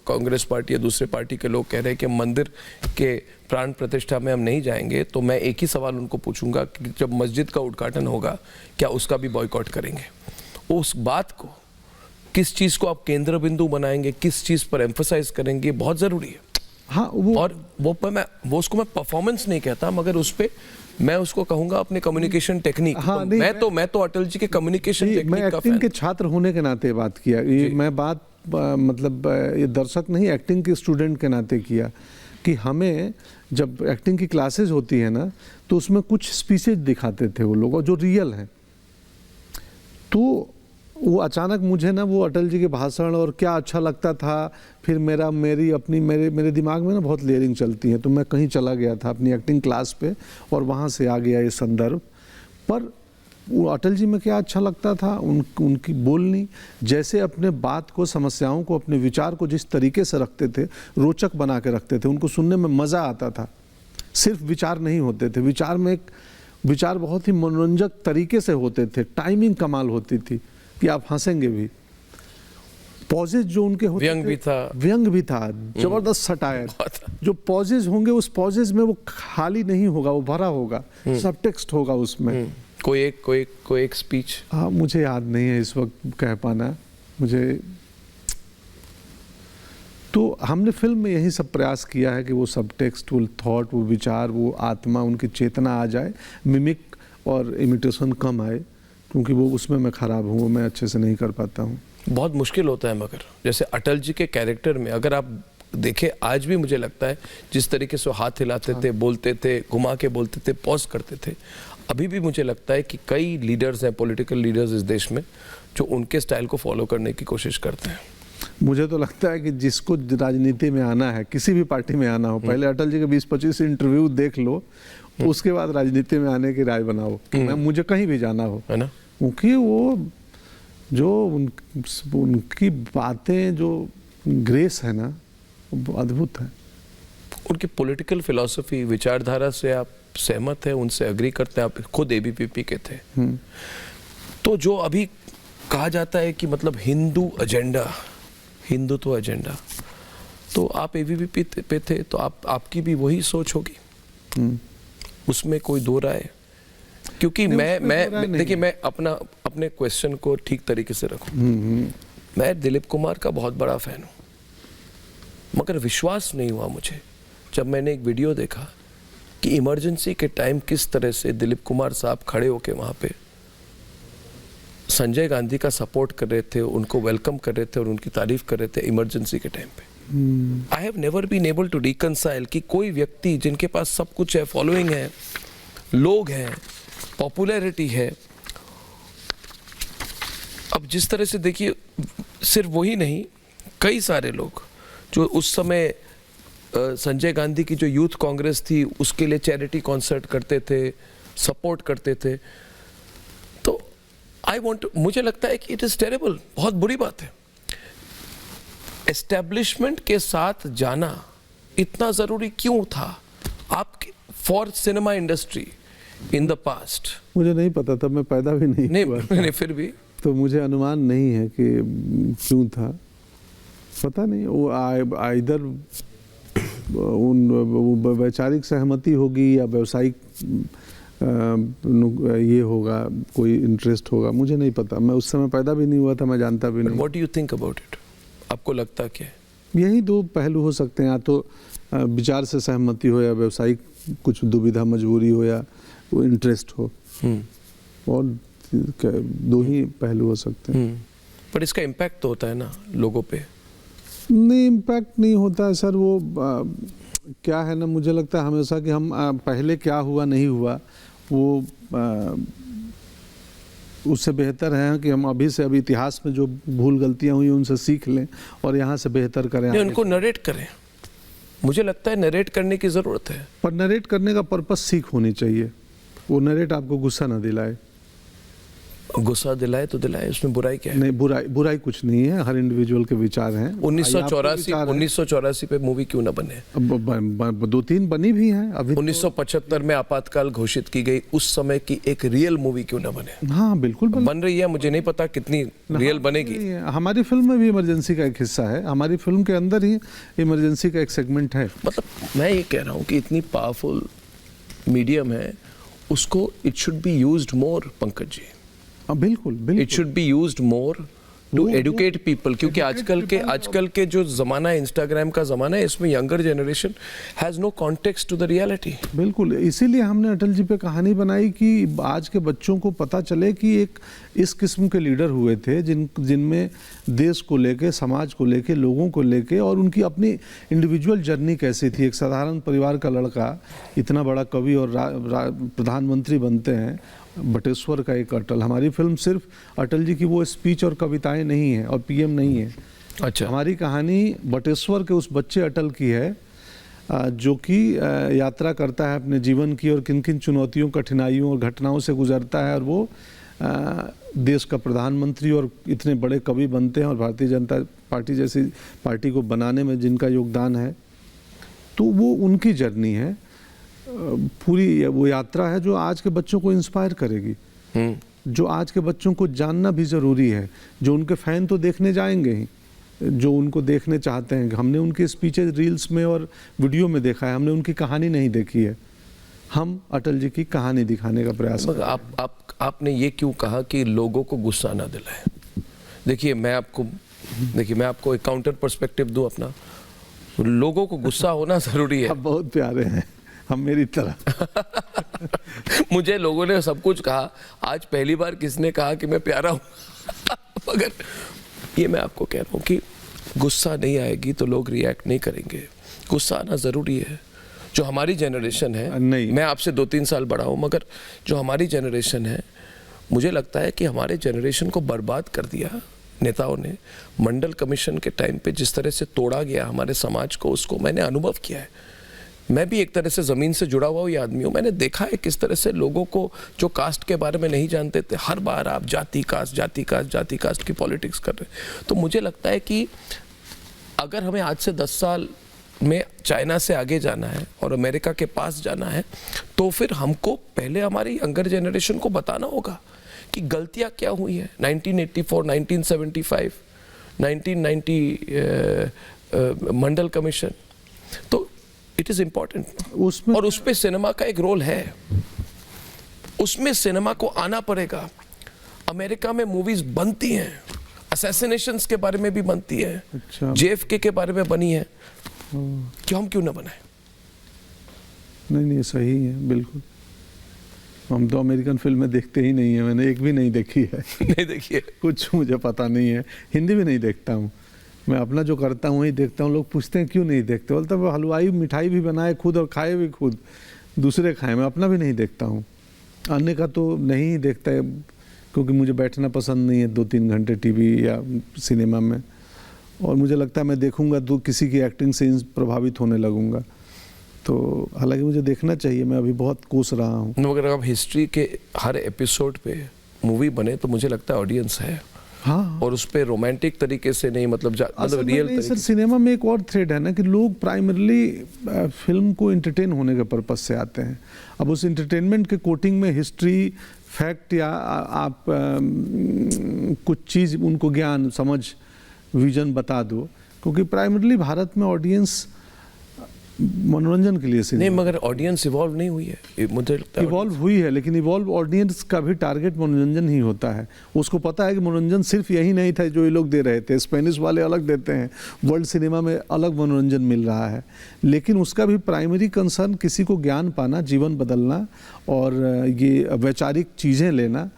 कांग्रेस पार्टी या दूसरे पार्टी के लोग कह रहे हैं कि मंदिर के प्राण प्रतिष्ठा में हम नहीं जाएंगे, तो मैं एक ही सवाल उनको पूछूंगा कि जब मस्जिद का उद्घाटन होगा क्या उसका भी बॉयकॉट करेंगे? उस बात को, किस चीज़ को आप केंद्र बिंदु बनाएंगे, किस चीज़ पर एम्फसाइज करेंगे, बहुत ज़रूरी है। हाँ, और उसको मैं परफॉर्मेंस नहीं कहता, मगर उस पर मैं उसको कहूंगा अपने कम्युनिकेशन टेक्निक। हाँ, तो मैं तो अटल जी के कम्युनिकेशन टेक्निक मैं एक्टिंग के छात्र होने के नाते बात किया। ये मैं बात मतलब ये दर्शक नहीं, एक्टिंग के स्टूडेंट के नाते किया कि हमें जब एक्टिंग की क्लासेस होती है ना, तो उसमें कुछ स्पीचेज दिखाते थे वो लोग जो रियल हैं। तो वो अचानक मुझे ना वो अटल जी के भाषण और क्या अच्छा लगता था, फिर मेरे दिमाग में ना बहुत लेयरिंग चलती है, तो मैं कहीं चला गया था अपनी एक्टिंग क्लास पे और वहाँ से आ गया ये संदर्भ। पर वो अटल जी में क्या अच्छा लगता था, उनकी बोलनी, जैसे अपने बात को, समस्याओं को, अपने विचार को जिस तरीके से रखते थे, रोचक बना के रखते थे, उनको सुनने में मज़ा आता था। सिर्फ विचार नहीं होते थे, विचार बहुत ही मनोरंजक तरीके से होते थे, टाइमिंग कमाल होती थी कि आप हंसेंगे भी। पॉजेज जो उनके होते थे, व्यंग भी था, जबरदस्त सटायर। जो पॉजेज होंगे, उस पॉजेज में वो खाली नहीं होगा, वो भरा होगा, सब टेक्स्ट होगा उसमें। कोई एक स्पीच? हाँ, मुझे याद नहीं है इस वक्त कह पाना मुझे। तो हमने फिल्म में यही सब प्रयास किया है कि वो सब टेक्स्ट, वो थॉट, वो विचार, वो आत्मा, उनकी चेतना आ जाए, मिमिक और इमिटेशन कम आए, क्योंकि वो उसमें मैं खराब हूँ, मैं अच्छे से नहीं कर पाता हूँ। बहुत मुश्किल होता है, मगर जैसे अटल जी के कैरेक्टर में अगर आप देखें, आज भी मुझे लगता है जिस तरीके से वो हाथ हिलाते थे, बोलते थे, घुमा के बोलते थे, पॉज करते थे, अभी भी मुझे लगता है कि कई लीडर्स हैं, पॉलिटिकल लीडर्स इस देश में, जो उनके स्टाइल को फॉलो करने की कोशिश करते हैं। मुझे तो लगता है कि जिसको राजनीति में आना है, किसी भी पार्टी में आना हो, पहले अटल जी के 20-25 इंटरव्यू देख लो, उसके बाद राजनीति में आने की राय बनाओ। मुझे कहीं भी जाना हो, है ना, क्योंकि वो जो उनकी बातें, जो ग्रेस है ना, वो अद्भुत है। उनकी पॉलिटिकल फिलॉसफी, विचारधारा से आप सहमत हैं, उनसे अग्री करते हैं? आप खुद एबीवीपी के थे, तो जो अभी कहा जाता है कि मतलब हिंदुत्व एजेंडा, तो आप एबीवीपी पे थे, तो आपकी भी वही सोच होगी, उसमें कोई दो राय? क्योंकि मैं देखिए, मैं अपने क्वेश्चन को ठीक तरीके से रखूं, मैं दिलीप कुमार का बहुत बड़ा फैन हूं, मगर विश्वास नहीं हुआ मुझे जब मैंने एक वीडियो देखा कि इमरजेंसी के टाइम किस तरह से दिलीप कुमार साहब खड़े होके वहां पे संजय गांधी का सपोर्ट कर रहे थे, उनको वेलकम कर रहे थे और उनकी तारीफ कर रहे थे इमरजेंसी के टाइम पे। I have never been able to reconcile कि कोई व्यक्ति जिनके पास सब कुछ है, फॉलोइंग है, लोग हैं, पॉपुलैरिटी है, अब जिस तरह से देखिए, सिर्फ वही नहीं, कई सारे लोग जो उस समय संजय गांधी की जो यूथ कांग्रेस थी उसके लिए चैरिटी कॉन्सर्ट करते थे, सपोर्ट करते थे, तो मुझे लगता है कि इट इज टेरेबल, बहुत बुरी बात है। एस्टेब्लिशमेंट के साथ जाना इतना जरूरी क्यों था आपके for cinema industry in the past? मुझे नहीं पता, तब मैं पैदा भी नहीं हुआ था। नहीं, फिर भी तो मुझे अनुमान नहीं है कि क्यों था, पता नहीं। वो इधर उन वैचारिक सहमति होगी या व्यावसायिक ये होगा, कोई इंटरेस्ट होगा, मुझे नहीं पता। मैं उस समय पैदा भी नहीं हुआ था, मैं जानता भी नहीं। What do you think about it? आपको लगता क्या है? यही दो पहलू हो सकते हैं, या तो विचार से सहमति हो, या व्यावसायिक कुछ दुविधा, मजबूरी हो, या वो इंटरेस्ट हो, और दो ही पहलू हो सकते हैं। पर इसका इम्पैक्ट तो होता है ना लोगों पे? नहीं, इम्पैक्ट नहीं होता है सर। वो क्या है ना, मुझे लगता है हमेशा कि हम पहले क्या हुआ नहीं हुआ, वो उससे बेहतर है कि हम अभी से अभी इतिहास में जो भूल गलतियां हुई उनसे सीख लें और यहाँ से बेहतर करें। नहीं, उनको नरेट करें, मुझे लगता है नरेट करने की ज़रूरत है। पर नरेट करने का पर्पस सीख होनी चाहिए, वो नरेट आपको गुस्सा ना दिलाए। गुस्सा दिलाए तो दिलाए, उसमें बुराई क्या है? नहीं, बुराई कुछ नहीं है, हर इंडिविजुअल के विचार हैं। 1984 पे मूवी क्यों ना बने? 2-3 बनी भी हैं अभी। 1975 में आपातकाल घोषित की गई, उस समय की एक रियल मूवी क्यों ना बने? हाँ बिल्कुल बन रही है, मुझे नहीं पता कितनी रियल बनेगी। हमारी फिल्म में भी इमरजेंसी का एक हिस्सा है, हमारी फिल्म के अंदर ही इमरजेंसी का एक सेगमेंट है। मतलब मैं ये कह रहा हूँ कि इतनी पावरफुल मीडियम है, उसको it should be used more, Pankaj ji. बिल्कुल it should be used more to educate people, क्योंकि आजकल के जो जमाना है, इंस्टाग्राम का जमाना है, इसमें younger generation has no context to the reality. बिल्कुल, इसीलिए हमने अटल जी पे कहानी बनाई कि आज के बच्चों को पता चले कि एक इस किस्म के लीडर हुए थे जिनमें देश को लेके, समाज को लेके, लोगों को लेके, और उनकी अपनी इंडिविजुअल जर्नी कैसी थी। एक साधारण परिवार का लड़का इतना बड़ा कवि और प्रधानमंत्री बनते हैं। बटेश्वर का एक अटल, हमारी फिल्म सिर्फ अटल जी की वो स्पीच और कविताएं नहीं है और पीएम नहीं है। अच्छा, हमारी कहानी बटेश्वर के उस बच्चे अटल की है जो कि यात्रा करता है अपने जीवन की और किन किन चुनौतियों, कठिनाइयों और घटनाओं से गुजरता है, और वो देश का प्रधानमंत्री और इतने बड़े कवि बनते हैं, और भारतीय जनता पार्टी जैसी पार्टी को बनाने में जिनका योगदान है, तो वो उनकी जर्नी है। पूरी वो यात्रा है जो आज के बच्चों को इंस्पायर करेगी, जो आज के बच्चों को जानना भी ज़रूरी है। जो उनके फ़ैन तो देखने जाएंगे ही, जो उनको देखने चाहते हैं। हमने उनके स्पीचेज रील्स में और वीडियो में देखा है, हमने उनकी कहानी नहीं देखी है। हम अटल जी की कहानी दिखाने का प्रयास कर रहे हैं। आपने ये क्यों कहा कि लोगों को गुस्सा ना दिलाए? देखिए मैं आपको एक काउंटर पर्सपेक्टिव दूं अपना। लोगों को गुस्सा होना ज़रूरी है। आप बहुत प्यारे हैं, हम मेरी तरह। मुझे लोगों ने सब कुछ कहा, आज पहली बार किसने कहा कि मैं प्यारा हूँ? मगर ये मैं आपको कह रहा हूँ कि गुस्सा नहीं आएगी तो लोग रिएक्ट नहीं करेंगे, गुस्सा आना ज़रूरी है। जो हमारी जनरेशन है, नहीं। मैं आपसे 2-3 साल बड़ा हूँ, मगर जो हमारी जनरेशन है, मुझे लगता है कि हमारे जनरेशन को बर्बाद कर दिया नेताओं ने। मंडल कमीशन के टाइम पे जिस तरह से तोड़ा गया हमारे समाज को, उसको मैंने अनुभव किया है। मैं भी एक तरह से ज़मीन से जुड़ा हुआ ये आदमी हूँ। मैंने देखा है किस तरह से लोगों को जो कास्ट के बारे में नहीं जानते थे, हर बार आप जाति कास्ट की पॉलिटिक्स कर रहे। तो मुझे लगता है कि अगर हमें आज से 10 साल में चाइना से आगे जाना है और अमेरिका के पास जाना है, तो फिर हमको पहले हमारी यंगर जनरेशन को बताना होगा कि गलतियाँ क्या हुई है। 1984, 1975, 1990 मंडल कमीशन, तो इट इज़ इम्पॉर्टेंट उसमें, और उस पे सिनेमा का एक रोल है। उसमें सिनेमा को आना पड़ेगा। अमेरिका में मूवीज बनती हैं, असैसिनेशंस के बारे में भी बनती है, अच्छा। JFK के बारे में बनी है, क्यों ना बनाए? नहीं सही है, बिल्कुल। हम तो अमेरिकन फिल्में देखते ही नहीं है, मैंने एक भी नहीं देखी है। नहीं देखिए, कुछ मुझे पता नहीं है, हिंदी भी नहीं देखता हूँ मैं, अपना जो करता हूँ वही देखता हूँ। लोग पूछते हैं क्यों नहीं देखते, बोलते वो हलवाई मिठाई भी बनाए खुद और खाए भी खुद, दूसरे खाए, मैं अपना भी नहीं देखता हूँ। अन्य का तो नहीं ही देखता है, क्योंकि मुझे बैठना पसंद नहीं है 2-3 घंटे टीवी या सिनेमा में, और मुझे लगता है मैं देखूंगा तो किसी की एक्टिंग से प्रभावित होने लगूंगा। तो हालांकि मुझे देखना चाहिए, मैं अभी बहुत कोस रहा हूँ। अगर आप हिस्ट्री के हर एपिसोड पे मूवी बने तो मुझे लगता है ऑडियंस है। हाँ, और उस पे रोमांटिक तरीके से नहीं, मतलब रियल तरीके सर, सिनेमा में एक और थ्रेड है ना कि लोग प्राइमरली फिल्म को एंटरटेन होने के पर्पज से आते हैं। अब उस एंटरटेनमेंट के कोटिंग में हिस्ट्री, फैक्ट या आप कुछ चीज़ उनको ज्ञान, समझ, विजन बता दो, क्योंकि प्राइमरली भारत में ऑडियंस मनोरंजन के लिए नहीं, मगर ऑडियंस इवॉल्व नहीं हुई है, मुझे लगता है इवॉल्व हुई है, लेकिन इवॉल्व ऑडियंस का भी टारगेट मनोरंजन ही होता है। उसको पता है कि मनोरंजन सिर्फ यही नहीं था जो ये लोग दे रहे थे, स्पेनिश वाले अलग देते हैं, वर्ल्ड सिनेमा में अलग मनोरंजन मिल रहा है, लेकिन उसका भी प्राइमरी कंसर्न किसी को ज्ञान पाना, जीवन बदलना और ये वैचारिक चीज़ें लेना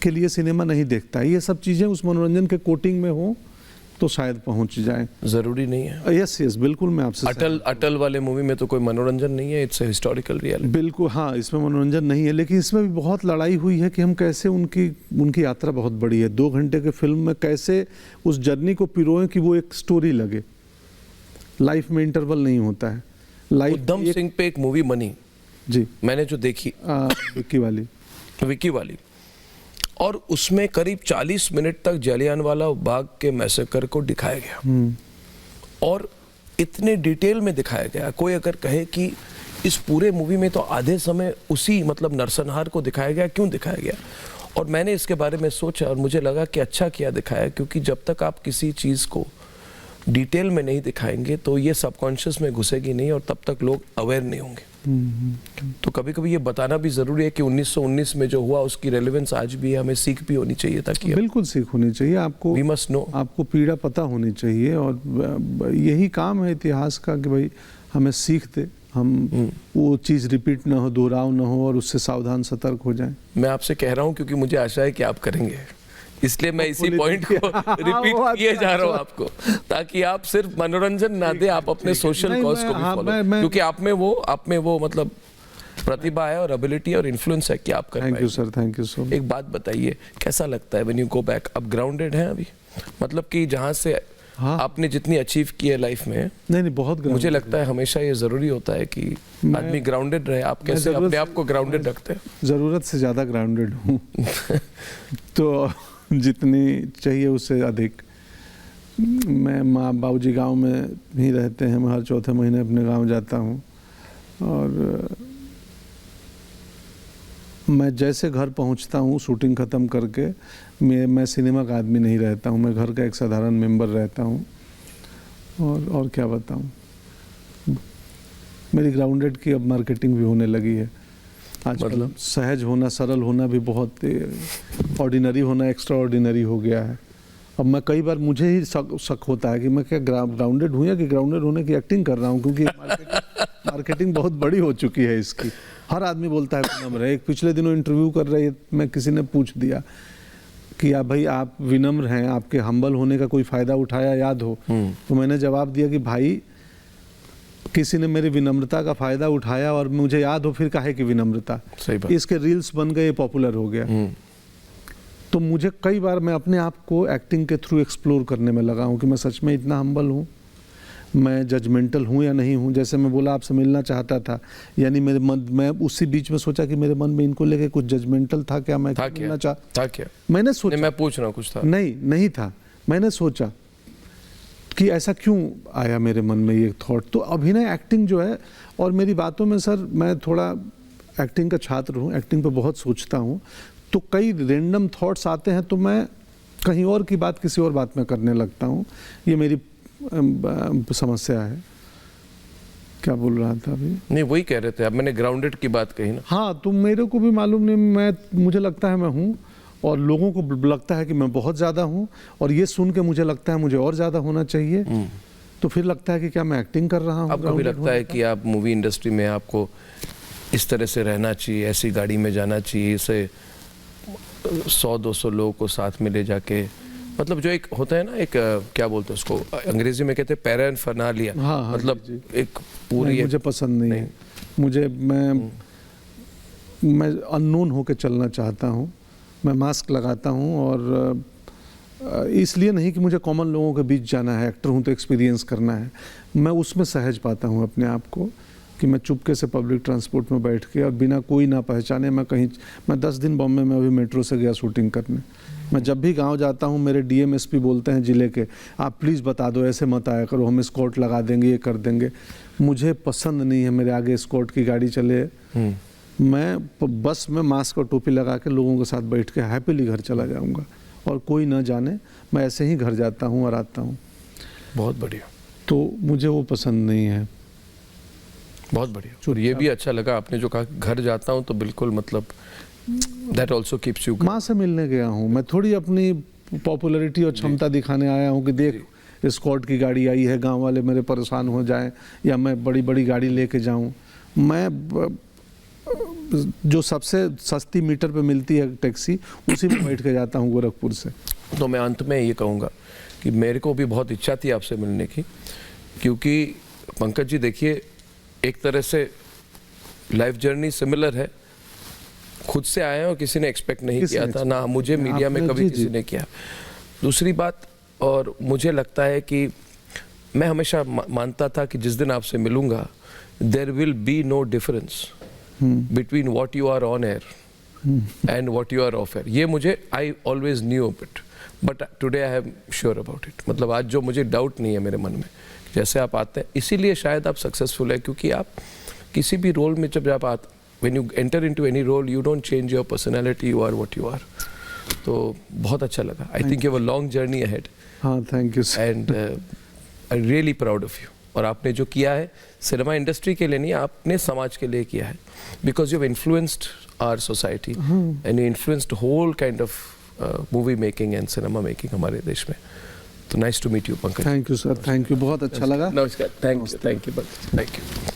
के लिए सिनेमा नहीं देखता है। ये सब चीज़ें उस मनोरंजन के कोटिंग में हो तो शायद पहुंच जाए, जरूरी नहीं है। यस, बिल्कुल, मैं आपसे अटल वाले मूवी में तो कोई मनोरंजन नहीं है, इट्स हिस्टोरिकल रियलिटी। बिल्कुल, हाँ, इसमें मनोरंजन नहीं है, लेकिन इसमें भी बहुत लड़ाई हुई है कि हम कैसे उनकी यात्रा बहुत बड़ी है, 2 घंटे के फिल्म में कैसे उस जर्नी को पिरोएं कि वो एक स्टोरी लगे। लाइफ में इंटरवल नहीं होता है। लाइफ उधम सिंह पे एक मूवी बनी जी, मैंने जो देखी, विक्की वाली, और उसमें करीब 40 मिनट तक जलियांवाला बाग के मैसेकर को दिखाया गया और इतने डिटेल में दिखाया गया। कोई अगर कहे कि इस पूरे मूवी में तो आधे समय उसी मतलब नरसंहार को दिखाया गया, क्यों दिखाया गया? और मैंने इसके बारे में सोचा और मुझे लगा कि अच्छा किया दिखाया, क्योंकि जब तक आप किसी चीज़ को डिटेल में नहीं दिखाएंगे तो ये सबकॉन्शियस में घुसेगी नहीं और तब तक लोग अवेयर नहीं होंगे। तो कभी कभी ये बताना भी ज़रूरी है कि 1919 में जो हुआ उसकी रेलेवेंस आज भी है, हमें सीख भी होनी चाहिए, ताकि बिल्कुल सीख होनी चाहिए आपको, वी मस्ट नो, आपको पीड़ा पता होनी चाहिए, और यही काम है इतिहास का कि भाई हमें सीख दे, हम वो चीज़ रिपीट ना हो, दोहराव ना हो, और उससे सावधान सतर्क हो जाएं। मैं आपसे कह रहा हूँ क्योंकि मुझे आशा है कि आप करेंगे, इसलिए मैं इसी पॉइंट को रिपीट किए जा रहा हूँ आपको, ताकि आप सिर्फ मनोरंजन ना दे, आप अपने सोशल कॉज को भी फॉलो, क्योंकि आप में वो मतलब प्रतिभा है और एबिलिटी और इन्फ्लुएंस है कि आप कर पाएंगे। Thank you sir, thank you so much. एक बात बताइए, कैसा लगता है व्हेन यू गो बैक? अब ग्राउंडेड है अभी, मतलब कि जहाँ से आपने जितनी अचीव की है लाइफ में, नहीं बहुत, मुझे लगता है हमेशा ये जरूरी होता है कि आदमी ग्राउंडेड रहे। आप कैसे अपने आप को ग्राउंडेड रखते हैं? ज़रूरत से ज़्यादा ग्राउंडेड हूँ तो जितनी चाहिए उससे अधिक। मैं माँ बाबूजी गांव में ही रहते हैं, मैं हर चौथे महीने अपने गांव जाता हूँ, और मैं जैसे घर पहुँचता हूँ शूटिंग ख़त्म करके, मैं सिनेमा का आदमी नहीं रहता हूँ, मैं घर का एक साधारण मेंबर रहता हूँ। और क्या बताऊँ, मेरी ग्राउंडेड की अब मार्केटिंग भी होने लगी है आजकल। मतलब सहज होना, सरल होना भी बहुत, ऑर्डिनरी होना एक्स्ट्रा ऑर्डिनरी हो गया है। अब मैं कई बार मुझे ही शक होता है कि मैं क्या ग्राउंडेड हूँ या कि ग्राउंडेड होने की एक्टिंग कर रहा हूँ, क्योंकि मार्केटिंग बहुत बड़ी हो चुकी है इसकी। हर आदमी बोलता है नम्र है। एक पिछले दिनों इंटरव्यू कर रहे, मैं किसी ने पूछ दिया कि आप भाई आप विनम्र हैं, आपके हम्बल होने का कोई फ़ायदा उठाया याद हो? तो मैंने जवाब दिया कि भाई किसी ने मेरी विनम्रता का फ़ायदा उठाया और मुझे याद हो फिर काहे की विनम्रता। सही बात। इसके रील्स बन गए, पॉपुलर हो गया। तो मुझे कई बार मैं अपने आप को एक्टिंग के थ्रू एक्सप्लोर करने में लगा हूँ कि मैं सच में इतना हम्बल हूँ, मैं जजमेंटल हूँ या नहीं हूँ। जैसे मैं बोला आपसे मिलना चाहता था, यानी मेरे मन, मैं उसी बीच में सोचा कि मेरे मन में इनको लेके कुछ जजमेंटल था क्या? मैं था मिलना था क्या? मैंने सोचा, मैं पूछ रहा हूँ कुछ था? नहीं था। मैंने सोचा कि ऐसा क्यों आया मेरे मन में ये थॉट। तो अभिनय एक्टिंग जो है, और मेरी बातों में सर मैं थोड़ा एक्टिंग का छात्र हूँ, एक्टिंग पे बहुत सोचता हूँ, तो कई रैंडम थॉट्स आते हैं तो मैं कहीं और की बात किसी और बात में करने लगता हूँ। ये मेरी समस्या है। क्या बोल रहा था अभी? नहीं, वही कह रहे थे आप, मैंने ग्राउंडेड की बात कही ना। हाँ, तो मेरे को भी मालूम नहीं, मुझे लगता है मैं हूँ और लोगों को लगता है कि मैं बहुत ज़्यादा हूँ, और ये सुन के मुझे लगता है मुझे और ज़्यादा होना चाहिए। तो फिर लगता है कि क्या मैं एक्टिंग कर रहा हूँ? आपको भी लगता है कि आप मूवी इंडस्ट्री में आपको इस तरह से रहना चाहिए, ऐसी गाड़ी में जाना चाहिए, इसे 100-200 लोगों को साथ में ले जाके, मतलब जो एक होता है ना, एक क्या बोलते हैं उसको, अंग्रेजी में कहते हैं पैराफर्नालिया। हाँ, मतलब जी। एक पूरी मुझे पसंद नहीं है। मुझे मैं अननोन होके चलना चाहता हूँ। मैं मास्क लगाता हूँ, और इसलिए नहीं कि मुझे कॉमन लोगों के बीच जाना है, एक्टर हूँ तो एक्सपीरियंस करना है। मैं उसमें सहज पाता हूँ अपने आप को कि मैं चुपके से पब्लिक ट्रांसपोर्ट में बैठ के और बिना कोई ना पहचाने मैं 10 दिन बॉम्बे में अभी मेट्रो से गया शूटिंग करने। मैं जब भी गांव जाता हूं, मेरे डीएमएसपी बोलते हैं जिले के, आप प्लीज़ बता दो, ऐसे मत आया करो, हम स्कॉट लगा देंगे, ये कर देंगे। मुझे पसंद नहीं है मेरे आगे स्कॉट की गाड़ी चले। मैं बस में मास्क और टोपी लगा के लोगों के साथ बैठ के हैप्पीली घर चला जाऊँगा, और कोई ना जाने, मैं ऐसे ही घर जाता हूँ और आता हूँ। बहुत बढ़िया। तो मुझे वो पसंद नहीं है। बहुत बढ़िया। और ये भी अच्छा लगा आपने जो कहा, घर जाता हूँ तो बिल्कुल, मतलब दैट ऑल्सो कीप्स यू। माँ से मिलने गया हूँ मैं, थोड़ी अपनी पॉपुलैरिटी और क्षमता दिखाने आया हूँ कि देख स्कॉट की गाड़ी आई है, गांव वाले मेरे परेशान हो जाएं, या मैं बड़ी बड़ी गाड़ी लेके जाऊँ। मैं जो सबसे सस्ती मीटर पे मिलती है टैक्सी, उसी में बैठ के जाता हूँ गोरखपुर से। तो मैं अंत में ये कहूँगा कि मेरे को भी बहुत इच्छा थी आपसे मिलने की, क्योंकि पंकज जी देखिए, एक तरह से लाइफ जर्नी सिमिलर है, खुद से आए हैं और किसी ने एक्सपेक्ट नहीं किया था, ना मुझे मीडिया में कभी किसी ने किया। दूसरी बात, और मुझे लगता है कि मैं हमेशा मानता था कि जिस दिन आपसे मिलूंगा, there will be no difference between what you are on air and what you are off air. ये मुझे, I always knew of it, but today I am sure about it. मतलब आज जो मुझे डाउट नहीं है मेरे मन में, जैसे आप आते हैं, इसीलिए शायद आप सक्सेसफुल है, क्योंकि आप किसी भी रोल में जब आप आते, when you enter into any role, you don't change your personality, you are what you are. तो बहुत अच्छा लगा। I think you have a long journey ahead. हाँ, thank you sir. And I'm really proud of you. और आपने जो किया है सिनेमा इंडस्ट्री के लिए नहीं, आपने समाज के लिए किया है, because you have influenced our society and you influenced whole kind of movie making and cinema making हमारे देश में। तो nice to meet you, Pankaj. Thank you sir, thank you, बहुत अच्छा लगा। नमस्कार, thank you, thank you।